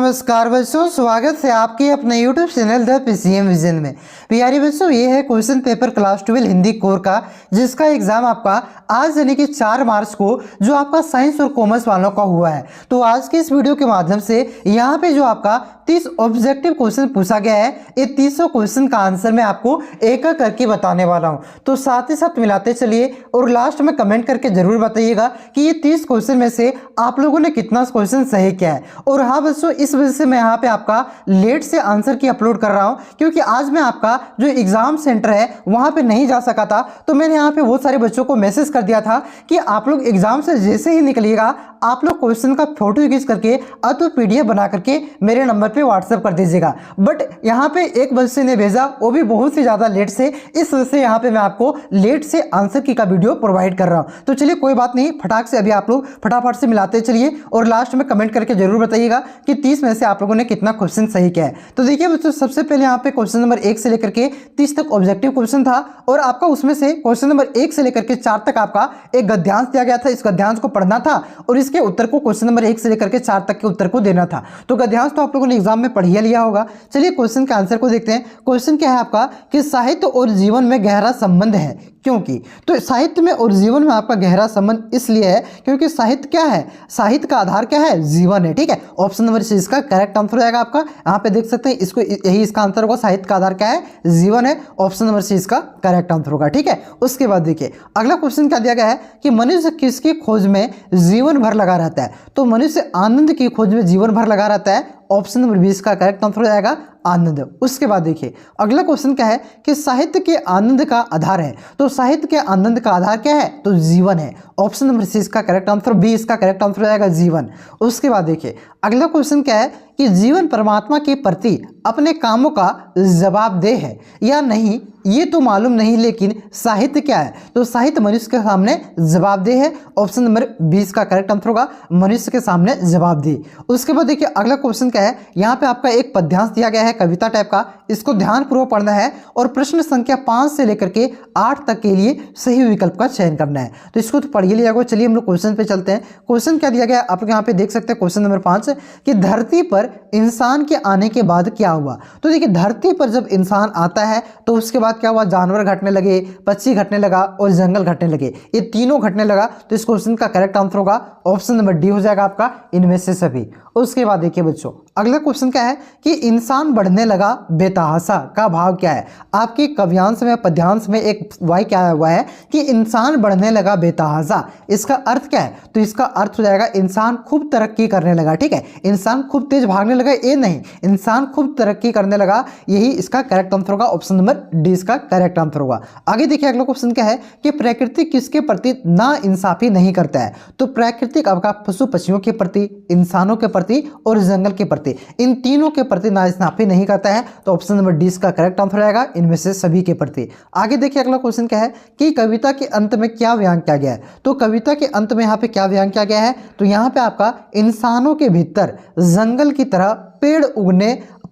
नमस्कार बच्चों, स्वागत है आपके अपने YouTube channel the PCM vision में। प्यारे बच्चों, ये है question paper class 12 Hindi core का, जिसका एग्जाम आपका आज यानी कि 4 मार्च को जो आपका साइंस और कॉमर्स वालों का हुआ है। तो आज के इस वीडियो के माध्यम से यहाँ पे जो आपका 30 ऑब्जेक्टिव क्वेश्चन पूछा गया है, ये 30 क्वेश्चन का आंसर मैं आपको एक एक करके बताने वाला हूँ। तो साथ ही साथ मिलाते चलिए और लास्ट में कमेंट करके जरूर बताइएगा कि ये 30 क्वेश्चन में से आप लोगों ने कितना क्वेश्चन सही किया है। और हाँ बच्चों, इस वजह से मैं यहाँ पे आपका लेट से आंसर की अपलोड कर रहा हूँ, क्योंकि आज मैं आपका जो एग्जाम सेंटर है वहाँ पे नहीं जा सका था। तो मैंने यहाँ पे बहुत सारे बच्चों को मैसेज कर दिया था कि आप लोग एग्जाम से जैसे ही निकलिएगा आप लोग क्वेश्चन का फोटो खींच करके अथवा पीडीएफ बना करके मेरे नंबर पे व्हाट्सएप कर दीजिएगा। बट यहाँ पे एक बच्चे ने भेजा, वो भी बहुत ही ज़्यादा लेट से, इस वजह से यहाँ पे मैं आपको लेट से आंसर की का वीडियो प्रोवाइड कर रहा हूँ। तो चलिए कोई बात नहीं, फटाक से अभी आप लोग फटाफट से मिलाते चलिए और लास्ट में कमेंट करके जरूर बताइएगा कि 30 में से आप लोगों ने कितना क्वेश्चन सही किया है। तो देखिए बच्चों, सबसे पहले यहाँ पे क्वेश्चन नंबर 1 से लेकर के 30 तक ऑब्जेक्टिव क्वेश्चन था और आपका उसमें से क्वेश्चन नंबर 1 से लेकर के 4 तक आपका एक गद्यांश दिया गया था। इस गद्यांश को पढ़ना था और इसके उत्तर को क्वेश्चन नंबर 1 से लेकर के 4 तक के उत्तर को देना था। तो गद्यांश तो आप लोगों ने एग्जाम में पढ़ ही लिया होगा। चलिए क्वेश्चन के आंसर को देखते हैं। क्वेश्चन क्या है आपका कि साहित्य और जीवन में गहरा संबंध है क्योंकि। तो साहित्य में और जीवन में आपका गहरा संबंध इसलिए है क्योंकि साहित्य क्या है, साहित्य का आधार क्या है, जीवन है। ठीक है, ऑप्शन नंबर सी इसका करेक्ट आंसर हो जाएगा आपका। यहाँ पे देख सकते हैं, इसको यही इसका आंसर होगा। साहित्य का आधार क्या है, जीवन है। ऑप्शन नंबर सी इसका करेक्ट आंसर होगा। ठीक है, उसके बाद देखिए अगला क्वेश्चन क्या दिया गया है कि मनुष्य किसकी खोज में जीवन भर लगा रहता है। तो मनुष्य आनंद की खोज में जीवन भर लगा रहता है। ऑप्शन नंबर 20 का करेक्ट आंसर हो जाएगा आनंद। उसके बाद देखिए अगला क्वेश्चन क्या है कि साहित्य के आनंद का आधार है। तो साहित्य के आनंद का आधार क्या है, तो जीवन है। ऑप्शन नंबर सी इसका करेक्ट आंसर, बी इसका करेक्ट आंसर हो जाएगा जीवन। उसके बाद देखिए अगला क्वेश्चन क्या है कि जीवन परमात्मा के प्रति अपने कामों का जवाबदेह है या नहीं, ये तो मालूम नहीं, लेकिन साहित्य क्या है। तो साहित्य मनुष्य के सामने जवाबदेह है। ऑप्शन नंबर 20 का करेक्ट आंसर होगा मनुष्य के सामने जवाबदेह। उसके बाद देखिए अगला क्वेश्चन क्या है, यहाँ पे आपका एक पद्यांश दिया गया है कविता टाइप का, इसको ध्यानपूर्वक पढ़ना है और प्रश्न संख्या 5 से लेकर के 8 तक के लिए सही विकल्प का चयन करना है। तो इसको तो पढ़िए लिया। चलिए हम लोग क्वेश्चन पे चलते हैं। क्वेश्चन क्या दिया गया आप लोग यहाँ पे देख सकते हैं। क्वेश्चन नंबर 5 कि धरती पर इंसान के आने के बाद क्या हुआ। तो देखिए धरती पर जब इंसान आता है तो उसके बाद क्या हुआ, जानवर घटने लगे, पक्षी घटने लगा और जंगल घटने लगे, ये तीनों घटने लगा। तो इस क्वेश्चन का करेक्ट आंसर होगा ऑप्शन नंबर डी हो जाएगा आपका, इनमें से सभी। उसके बाद देखिए बच्चों अगला क्वेश्चन क्या है कि इंसान बढ़ने लगा बेतहाशा का भाव क्या है। आपके कव्यांश में पद्यांश में एक वाई क्या हुआ है कि इंसान बढ़ने लगा बेतहाशा, इसका अर्थ क्या है। तो इसका अर्थ हो जाएगा इंसान खूब तरक्की करने लगा। ठीक है, इंसान खूब तेज भागने लगा, ये नहीं, इंसान खूब तरक्की करने लगा, यही इसका करेक्ट आंसर होगा। ऑप्शन नंबर डी इसका करेक्ट आंसर होगा। आगे देखिए अगला क्वेश्चन क्या है कि प्रकृति किसके प्रति ना इंसाफी नहीं करता है। तो प्राकृतिक आपका पशु पक्षियों के प्रति, इंसानों के प्रति और जंगल के प्रति, इन तीनों के प्रति नाइंसाफी नहीं करता है। तो ऑप्शन नंबर डी का करेक्ट आंसर रहेगा इनमें से सभी के प्रति। आगे देखिए अगला क्वेश्चन क्या है कि कविता के अंत में क्या बयान किया गया है। तो कविता के अंत में यहाँ पे क्या बयान किया गया है, तो यहाँ पे आपका इंसानों के भीतर जंगल की तरह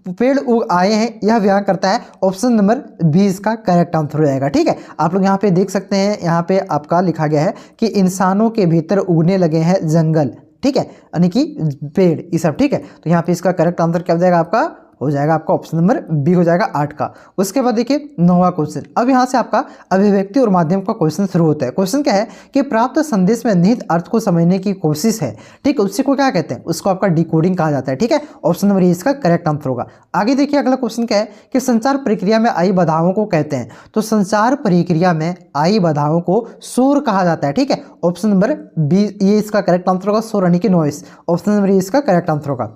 पेड़ उग आए हैं, यह बयान करता है। ऑप्शन नंबर 20 का करेक्ट आंसर हो जाएगा। ठीक है, आप लोग यहाँ पे देख सकते हैं, यहाँ पे आपका लिखा गया है कि इंसानों के भीतर उगने लगे हैं जंगल। ठीक है, यानी कि पेड़, ये सब। ठीक है, तो यहाँ पे इसका करेक्ट आंसर क्या हो जाएगा आपका, हो जाएगा आपका ऑप्शन नंबर बी हो जाएगा 8 का। उसके बाद देखिए 9वां क्वेश्चन। अब यहाँ से आपका अभिव्यक्ति और माध्यम का क्वेश्चन शुरू होता है। क्वेश्चन क्या है कि प्राप्त संदेश में निहित अर्थ को समझने की कोशिश है। ठीक है, उसी को क्या कहते हैं, उसको आपका डिकोडिंग कहा जाता है। ठीक है, ऑप्शन नंबर ए इसका करेक्ट आंसर होगा। आगे देखिए अगला क्वेश्चन क्या है कि संचार प्रक्रिया में आई बाधाओं को कहते हैं। तो संचार प्रक्रिया में आई बाधाओं को शोर कहा जाता है। ठीक है, ऑप्शन नंबर बी ये इसका करेक्ट आंसर होगा, शोर यानी कि नॉइस। ऑप्शन नंबर ए इसका करेक्ट आंसर होगा।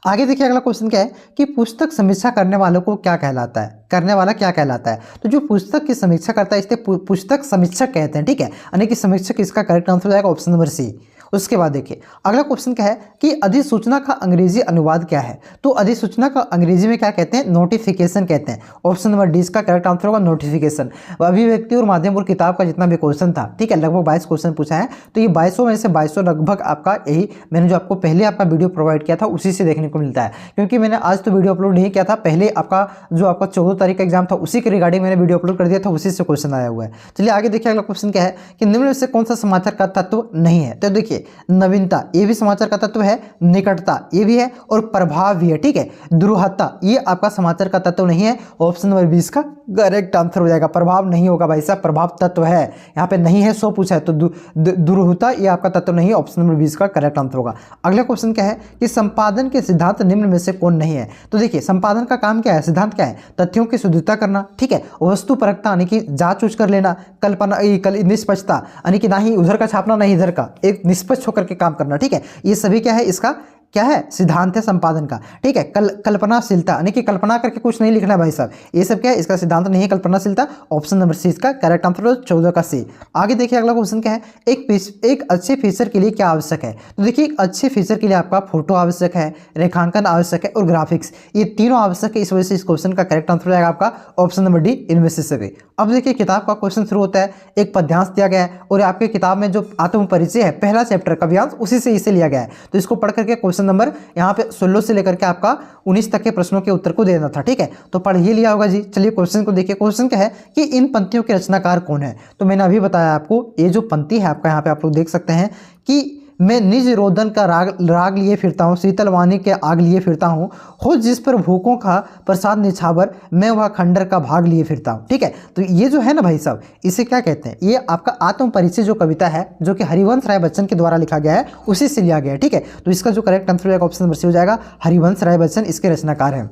आगे देखिए अगला क्वेश्चन क्या है कि पुस्तक समीक्षा करने वालों को क्या कहलाता है, करने वाला क्या कहलाता है। तो जो पुस्तक की समीक्षा करता है इसे पुस्तक समीक्षक कहते हैं। ठीक है, यानी कि समीक्षक इसका करेक्ट आंसर हो जाएगा ऑप्शन नंबर सी। उसके बाद देखिए अगला क्वेश्चन क्या है कि अधिसूचना का अंग्रेजी अनुवाद क्या है। तो अधिसूचना का अंग्रेजी में क्या कहते हैं, नोटिफिकेशन कहते हैं। ऑप्शन नंबर डी इसका करेक्ट आंसर होगा नोटिफिकेशन। अभिव्यक्ति और माध्यम और किताब का जितना भी क्वेश्चन था, ठीक है, लगभग 22 क्वेश्चन पूछा है। तो ये 22 में से 22 लगभग आपका यही मैंने जो आपको पहले आपका वीडियो प्रोवाइड किया था उसी से देखने को मिलता है, क्योंकि मैंने आज तो वीडियो अपलोड नहीं किया था, पहले आपका जो आपका 14 तारीख का एग्जाम था उसी के रिगार्डिंग मैंने वीडियो अपलोड कर दिया था, उसी से क्वेश्चन आया हुआ है। चलिए आगे देखिए अगला क्वेश्चन क्या है कि निम्न में से कौन सा समाचार का तत्व नहीं है। तो देखिए नवीनता ये भी समाचार का तत्व है, निकटता ये भी है, और प्रभाव भी है। ठीक है, दुरूहता ये आपका समाचार का तत्व नहीं है। ऑप्शन नंबर 20 का करेक्ट आंसर हो जाएगा। प्रभाव नहीं होगा भाई साहब, प्रभाव तत्व है, यहाँ पे नहीं है, सो पूछा है तो दुरूहता ये आपका तत्व नहीं है। ऑप्शन नंबर 20 का करेक्ट आंसर होगा। अगला क्वेश्चन क्या है कि संपादन के सिद्धांत निम्न में से कौन नहीं है। तो देखिए संपादन का काम क्या है, सिद्धांत क्या है, तथ्यों की शुद्धता करना, ठीक है, वस्तुपरकता यानी कि जांच उच कर लेना, कल्पना निष्पक्षता यानी कि ना ही उधर का छापना ना ही इधर का, एक निष्पक्ष होकर के काम करना। ठीक है, ये सभी क्या है, इसका क्या है, सिद्धांत है संपादन का। ठीक है, कल्पनाशीलता यानी कि कल्पना करके कुछ नहीं लिखना भाई साहब, ये सब क्या है, इसका सिद्धांत नहीं है कल्पनाशीलता। ऑप्शन नंबर सी इसका करेक्ट आंसर 14 का सी। आगे देखिए अगला क्वेश्चन क्या है, एक अच्छे फीचर के लिए क्या आवश्यक है। तो देखिए एक अच्छे फीचर के लिए आपका फोटो आवश्यक है, रेखांकन आवश्यक है और ग्राफिक्स, ये तीनों आवश्यक है। इस वजह से इस क्वेश्चन का करेक्ट आंसर हो जाएगा आपका ऑप्शन नंबर डी, इनमें से सभी। अब देखिए किताब का क्वेश्चन शुरू होता है, एक पद्यांश दिया गया है और आपके किताब में जो आत्म परिचय है पहला चैप्टर कव्यांश उसी से इसे लिया गया है। तो इसको पढ़ करके क्वेश्चन नंबर यहाँ पे 16 से लेकर के आपका 19 तक के प्रश्नों के उत्तर को देना था। ठीक है, तो पढ़ ही लिया होगा जी। चलिए क्वेश्चन को देखिए। क्वेश्चन क्या है कि इन पंक्तियों के रचनाकार कौन है। तो मैंने अभी बताया आपको, ये जो पंक्ति है आपका यहाँ पे आप लोग देख सकते हैं कि मैं निज रोदन का राग लिए फिरता हूँ, शीतल वाणी के आग लिए फिरता हूँ, हो जिस पर भूखों का प्रसाद निछावर, मैं वह खंडर का भाग लिए फिरता हूँ। ठीक है, तो ये जो है ना भाई साहब, इसे क्या कहते हैं, ये आपका आत्म परिचय जो कविता है जो कि हरिवंश राय बच्चन के द्वारा लिखा गया है उसी से लिया गया है। ठीक है, तो इसका जो करेक्ट आंसर हो जाएगा ऑप्शन नंबर सी हो जाएगा, हरिवंश राय बच्चन इसके रचनाकार हैं।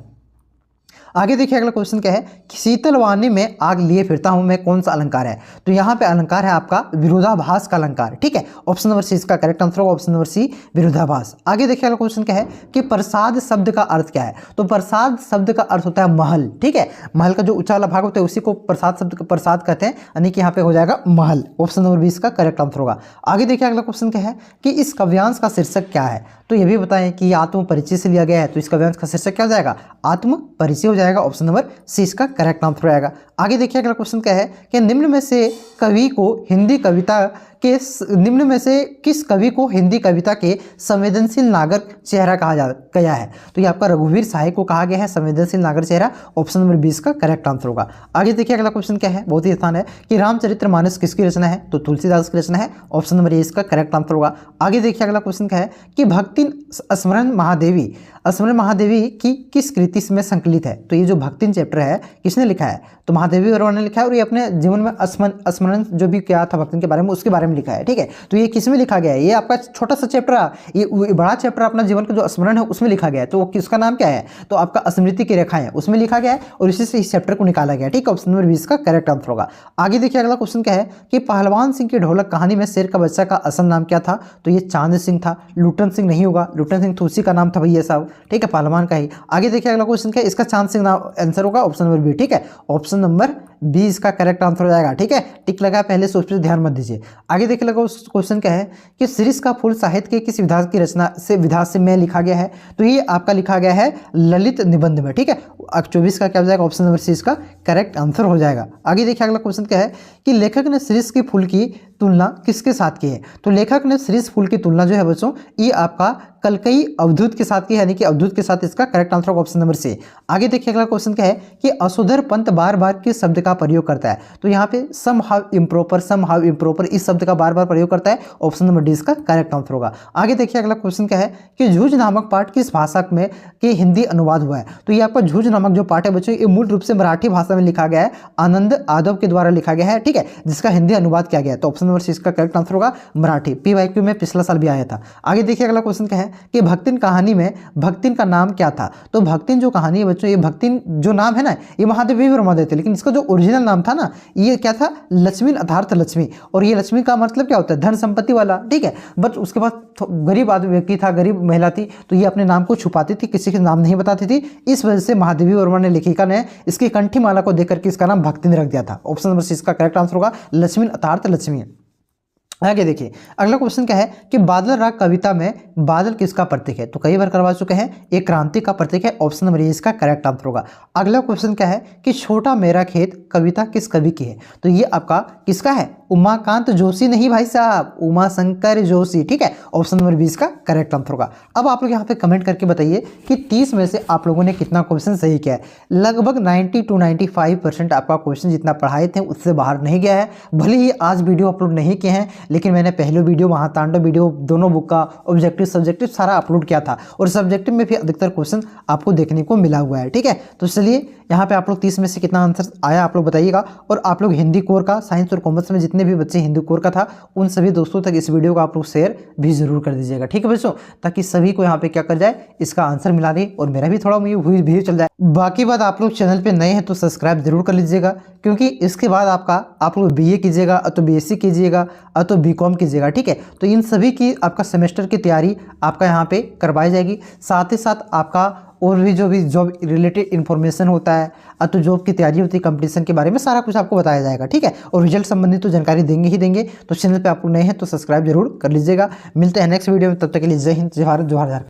आगे देखिए अगला क्वेश्चन क्या है कि शीतल वाणी में आग लिए फिरता हूं मैं, कौन सा अलंकार है। तो यहाँ पे अलंकार है आपका विरोधाभास का अलंकार। ठीक है, ऑप्शन नंबर सी इसका करेक्ट आंसर होगा, ऑप्शन नंबर सी विरोधाभास। आगे देखिए अगला क्वेश्चन क्या है कि प्रसाद शब्द का अर्थ क्या है। तो प्रसाद शब्द का अर्थ होता है महल। ठीक है, महल का जो ऊंचा वाला भाग होता है उसी को प्रसाद शब्द का प्रसाद कहते हैं, यानी कि यहाँ पे हो जाएगा महल। ऑप्शन नंबर 20 का करेक्ट आंसर होगा। आगे देखिए अगला क्वेश्चन क्या है कि इस काव्यांश का शीर्षक क्या है। तो ये भी बताएं कि आत्म परिचय से लिया गया है, तो इस काव्यांश का शीर्षक क्या हो जाएगा, आत्म परिचय हो जाएगा। ऑप्शन नंबर सी इसका करेक्ट आंसर रहेगा। आगे देखिए अगला क्वेश्चन क्या है कि निम्न में से कवि को हिंदी कविता के निम्न में से किस कवि को हिंदी कविता के संवेदनशील नागर चेहरा कहा गया है। तो ये आपका रघुवीर सहाय को कहा गया है संवेदनशील नागर चेहरा। ऑप्शन नंबर 20 का करेक्ट आंसर होगा। आगे देखिए अगला क्वेश्चन क्या है, बहुत ही आसान है कि रामचरितमानस किसकी रचना है। तो तुलसीदास की रचना है। ऑप्शन नंबर ए इसका करेक्ट आंसर होगा। आगे देखिए अगला क्वेश्चन क्या है कि भक्ति स्मरण महादेवी की किस कृति में संकलित है। तो ये जो भक्तिन चैप्टर है किसने लिखा है, तो महादेवी वर्मा ने लिखा है, और ये अपने जीवन में स्मरण जो भी किया था भक्तिन के बारे में उसके बारे में लिखा है। ठीक है, तो ये किस में लिखा गया है, ये आपका छोटा सा चैप्टर, ये बड़ा चैप्टर अपना जीवन का जो स्मरण है उसमें लिखा गया है। तो किसका नाम क्या है, तो आपका स्मृति की रेखाएं उसमें लिखा गया है और इसी से इस चैप्टर को निकाला गया। ठीक है, ऑप्शन नंबर 20 का करेक्ट आंसर होगा। आगे देखिए अगला क्वेश्चन क्या है कि पहलवान सिंह की ढोलक कहानी में शेर का बच्चा का असल नाम क्या था। तो ये चांद सिंह था, लुटन सिंह नहीं होगा, लुटन सिंह तो उसी का नाम था भैया साहब। ठीक है, पहलवान का ही। आगे देखिए अगला क्वेश्चन क्या है, इसका चांद सिंह नाम आंसर होगा, ऑप्शन नंबर बी। ठीक है, ऑप्शन नंबर 20 का करेक्ट आंसर हो जाएगा। ठीक है, टिक लगा पहले से, उस पर ध्यान मत दीजिए। आगे देखिए लगा क्वेश्चन क्या है कि शीर्ष का फूल साहित्य के किस विधा से में लिखा गया है। तो ये आपका लिखा गया है ललित निबंध में। ठीक है, 24 का क्या हो जाएगा, ऑप्शन नंबर सी इसका करेक्ट आंसर हो जाएगा। आगे देखिए अगला क्वेश्चन क्या है कि लेखक ने शीर्ष के फूल की तुलना किसके साथ की है। तो लेखक ने शीर्ष फूल की तुलना जो है बच्चों ये आपका कलकई अवधूत के साथ की है, यानी कि अवधूत के साथ, इसका करेक्ट आंसर होगा ऑप्शन नंबर सी। आगे देखिए अगला क्वेश्चन क्या है कि असुधर पंत बार बार किस शब्द का प्रयोग करता है। तो यहाँ पे सम हाउ इम्प्रॉपर इस शब्द का बार बार प्रयोग करता है। ऑप्शन नंबर डी इसका करेक्ट आंसर होगा। आगे देखिए अगला क्वेश्चन क्या है कि झूझ नामक पाठ किस भाषा में के हिंदी अनुवाद हुआ है। तो ये आपका झूझ नामक जो पाठ है बच्चों ये मूल रूप से मराठी भाषा में लिखा गया है, आनंद आदव के द्वारा लिखा गया है। ठीक है, जिसका हिंदी अनुवाद किया गया है। तो ऑप्शन नंबर सी इसका करेक्ट आंसर होगा मराठी। PYQ में पिछला साल भी आया था। आगे देखिए अगला क्वेश्चन क्या है कि भक्तिन कहानी में भक्तिन का नाम क्या था। तो भक्तिन जो कहानी है बच्चों, ये भक्तिन जो नाम है ना ये महादेवी वर्मा देते, लेकिन इसका जो ओरिजिनल नाम था ना ये क्या था, लक्ष्मी अर्थात लक्ष्मी। और ये लक्ष्मी का मतलब क्या होता है, धन संपत्ति वाला। ठीक है, बट उसके पास गरीब आदमी व्यक्ति था, गरीब महिला थी, तो ये अपने नाम को छुपाती थी, किसी के नाम नहीं बताती थी। इस वजह से महादेवी वर्मा ने, लेखिका ने इसकी कंठी माला को देख करके इसका नाम भक्तिन रख दिया था। ऑप्शन नंबर सी इसका करेक्ट आंसर होगा लक्ष्मी अर्थात लक्ष्मी। आगे देखिए अगला क्वेश्चन क्या है कि बादल राग कविता में बादल किसका प्रतीक है। तो कई बार करवा चुके हैं, एक क्रांति का प्रतीक है। ऑप्शन नंबर ए इसका करेक्ट आंसर होगा। अगला क्वेश्चन क्या है कि छोटा मेरा खेत कविता किस कवि की है। तो ये आपका किसका है, उमाकांत जोशी नहीं भाई साहब, उमा शंकर जोशी। ठीक है, ऑप्शन नंबर 20 का करेक्ट आंसर होगा। अब आप लोग यहाँ पे कमेंट करके बताइए कि 30 में से आप लोगों ने कितना क्वेश्चन सही किया है। लगभग 90 to 95% आपका क्वेश्चन जितना पढ़ाए थे उससे बाहर नहीं गया है। भले ही आज वीडियो अपलोड नहीं किए हैं, लेकिन मैंने पहले वीडियो महातांडव वीडियो दोनों बुक का ऑब्जेक्टिव सब्जेक्टिव सारा अपलोड किया था और सब्जेक्टिव में भी अधिकतर क्वेश्चन आपको देखने को मिला हुआ है। ठीक है, तो चलिए यहाँ पे आप लोग 30 में से कितना आंसर आया आप लोग बताइएगा। और आप लोग हिंदी कोर का, साइंस और कॉमर्स में जितने भी बच्चे हिंदी कोर का था उन सभी दोस्तों तक इस वीडियो को आप लोग शेयर भी जरूर कर दीजिएगा। ठीक है बच्चों, ताकि सभी को यहाँ पे क्या कर जाए, इसका आंसर मिला दे और मेरा भी थोड़ा व्यू चल जाए। बाकी बात, आप लोग चैनल पे नए हैं तो सब्सक्राइब जरूर कर लीजिएगा, क्योंकि इसके बाद आप लोग बीए कीजिएगा तो बीएससी कीजिएगा तो बीकॉम कीजिएगा। ठीक है, तो इन सभी की आपका सेमेस्टर की तैयारी आपका यहाँ पे करवाई जाएगी। साथ ही साथ आपका और भी जो भी जॉब रिलेटेड इन्फॉर्मेशन होता है तो जॉब की तैयारी होती है, कंपटीशन के बारे में सारा कुछ आपको बताया जाएगा। ठीक है, और रिजल्ट संबंधित तो जानकारी देंगे ही देंगे। तो चैनल पे आप लोग नए हैं तो सब्सक्राइब जरूर कर लीजिएगा। मिलते हैं नेक्स्ट वीडियो में, तब तक के लिए जय हिंद, जय भारत, जय झारखंड।